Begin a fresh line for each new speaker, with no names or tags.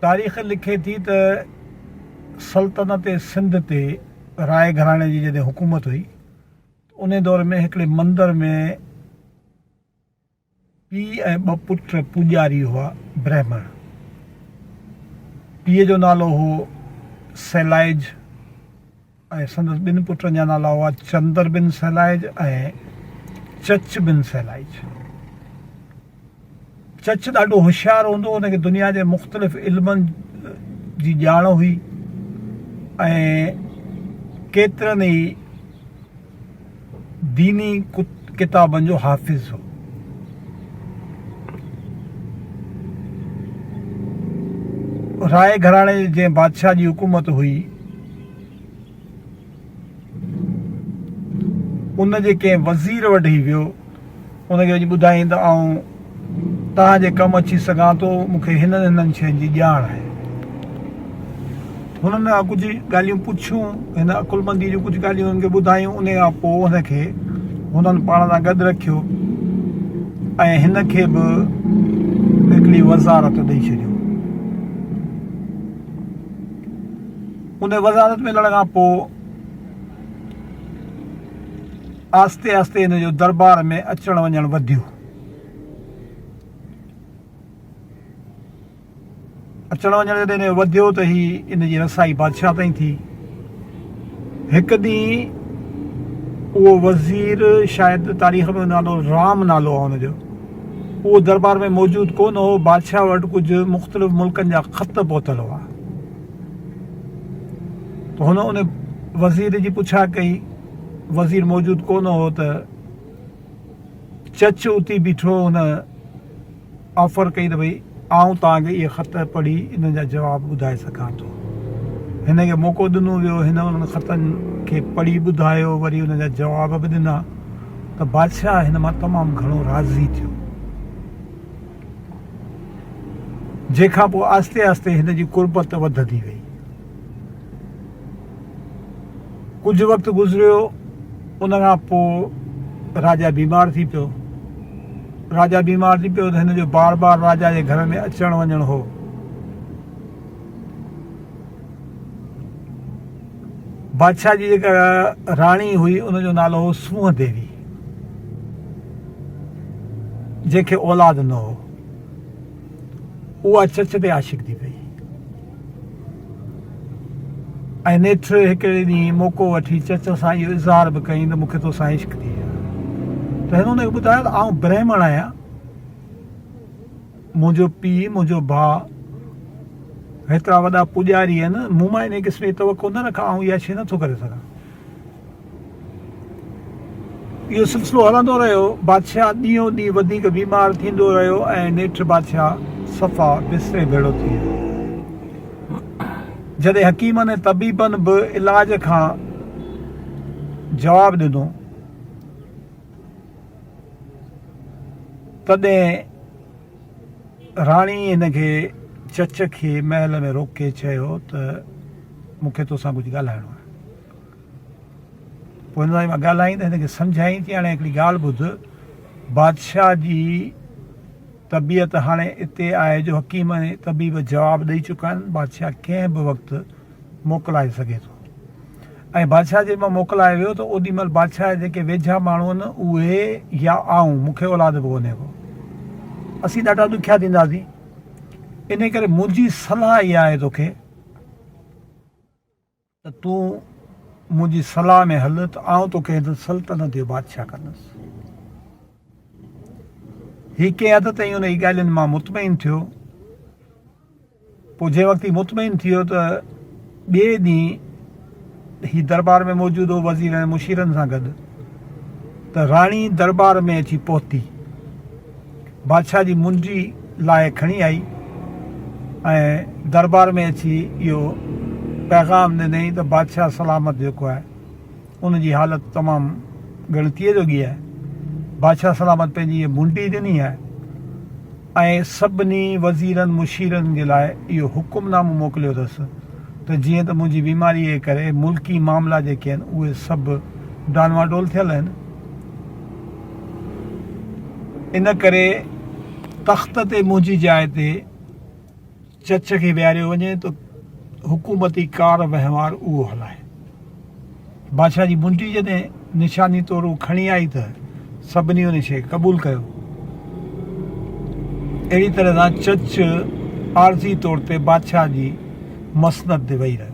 तारीख़ लिखे थी त सल्तनत सिंध ते राय घराणे जी जॾहिं हुकूमत हुई उन दौर में हिकिड़े मंदर में पीउ ऐं ॿ पुट पूॼारी हुआ ब्राह्मण। पीउ जो नालो हो सैलाइज ऐं संदसि ॿिनि पुटनि जा नाला हुआ चंदर बिन सैलाइज ऐं चच बिन सैलाइज। चच ॾाढो होशियारु हूंदो, हुनखे दुनिया जे मुख़्तलिफ़ इल्मनि जी ॼाण हुई ऐं केतिरनि ई दीनी किताबनि जो हाफ़िज़ हो। राय घराणे जे बादशाह जी हुकूमत हुई, उन जे कंहिं वज़ीर वटि ई वियो, उनखे वञी ॿुधाईं त आउं तव्हांजे कमु अची सघां थो, मूंखे हिननि हिननि शयुनि जी ॼाण आहे। हुननि कुझु ॻाल्हियूं पुछियूं, हिन अकुलमंदी जूं कुझु ॻाल्हियूं हुननि खे ॿुधायूं। उन खां पोइ हुनखे हुननि पाण सां गॾु रखियो ऐं हिन खे बि हिकिड़ी वज़ारत ॾेई छॾियो। उन वज़ारत मिलण खां पोइ आस्ते आस्ते हिन जो दरबार में अचण वञणु वधियो। अचण वञण जॾहिं वधियो त ही इन जी रसाई बादशाह ताईं थी। हिकु ॾींहुं उहो वज़ीर, शायदि तारीख़ में नालो राम नालो आहे हुनजो, उहो दरबार में मौजूदु कोन हो। बादशाह वटि कुझु मुख़्तलिफ़ मुल्कनि जा ख़त पहुतल हुआ। त हुन उन वज़ीर जी पुछा कई, वज़ीर मौजूदु कोन हो त चच उती बीठो हुन ऑफर कई त भई आउं तव्हांखे इहे ख़त पढ़ी इन जा जवाब ॿुधाए सघां थो। हिन खे मौक़ो ॾिनो वियो, हिन उन्हनि ख़तनि खे पढ़ी ॿुधायो, वरी उन जा जवाब बि ॾिना त बादशाह हिन मां तमामु घणो राज़ी थियो। जंहिंखां पोइ आस्ते आस्ते हिन जी कुर्बत वधंदी वई। कुझु वक़्तु गुज़रियो, उन खां पोइ राजा बीमार थी पियो। राजा बीमार थी पियो त हिन जो बार बार राजा जे घर में अचणु वञणु हो। बादशाह जी जेका राणी हुई उनजो नालो हो सूंह देवी, जंहिंखे औलाद न हो। उहा चच ते आशिक़ थी पई ऐं नेठि हिकिड़े ॾींहुं मौक़ो वठी चच सां इहो इज़हार बि कई त मूंखे तोसां इश्क थी वियो। त हिन हुनखे ॿुधायो त आउं ब्राह्मण आहियां, मुंहिंजो पीउ, मुंहिंजो भाउ हेतिरा वॾा पुॼारी आहिनि, मूं मां इन क़िस्म जी तवक़ो न रखां, आउं इहा शइ नथो करे सघां। इहो सिलसिलो हलंदो रहियो। बादशाह ॾींहों ॾींहुं वधीक बीमार थींदो रहियो ऐं नेठि बादशाह सफ़ा बिस्तरे भेड़ो थी वियो। जॾहिं हकीमनि ऐं तबीबनि बि इलाज खां जवाबु ॾिनो तॾहिं राणी हिनखे चच खे महल में रोके चयो त मूंखे तोसां कुझु ॻाल्हाइणो आहे। पोइ हिन सां मां ॻाल्हाई त हिनखे सम्झाई थी, हाणे हिकिड़ी ॻाल्हि ॿुध, बादशाह जी तबियत हाणे हिते आहे जो हकीम ऐं तबीब जवाबु ॾेई चुका आहिनि, बादशाह कंहिं बि वक़्तु मोकिलाए सघे थो। ऐं बादशाह जे मां मोकिलाए वियो त ओॾी महिल बादशाह जा जेके वेझा माण्हू आहिनि उहे या आऊं, मूंखे औलाद बि कोन्हे को, असीं ॾाढा ॾुखिया थींदासीं। इन करे मुंहिंजी सलाह इहा आहे तोखे त तूं मुंहिंजी सलाह में हल त आउं तोखे हिन सल्तनत जो बादशाह कंदुसि। हीअ कंहिं हद ताईं उन जी ॻाल्हियुनि मां मुतमइन थियो। पोइ जंहिं वक़्तु मुतमइन थी वियो त ॿिए ॾींहुं हीअ दरबार में मौजूदु हो वज़ीर ऐं मुशीरनि सां गॾु, त राणी दरबार में अची पहुती, बादशाह जी मुंडी लाइ खणी आई ऐं दरबार में अची इहो पैगाम ॾिनई त बादशाह सलामत जेको आहे उनजी हालत तमामु ॻणतीअ जोगी आहे। बादशाह सलामत पंहिंजी इहा मुंडी ॾिनी आहे ऐं सभिनी वज़ीरनि मुशीरनि जे लाइ इहो हुकुमनामो मोकिलियो अथसि त जीअं त मुंहिंजी बीमारीअ जे करे मुल्की मामला जेके आहिनि उहे सभु डानवाडोल थियल आहिनि, इन करे तख़्त ते मुंहिंजी जाइ ते चच खे विहारियो वञे त हुकूमती कार वहिंवार उहो हलाए। बादशाह जी मुंडी जॾहिं निशानी तौरु खणी आई त सभिनी उन शइ क़बूल कयो। अहिड़ी तरह सां चच आरज़ी तौर ते बादशाह जी मसनद ते वेही रहियो।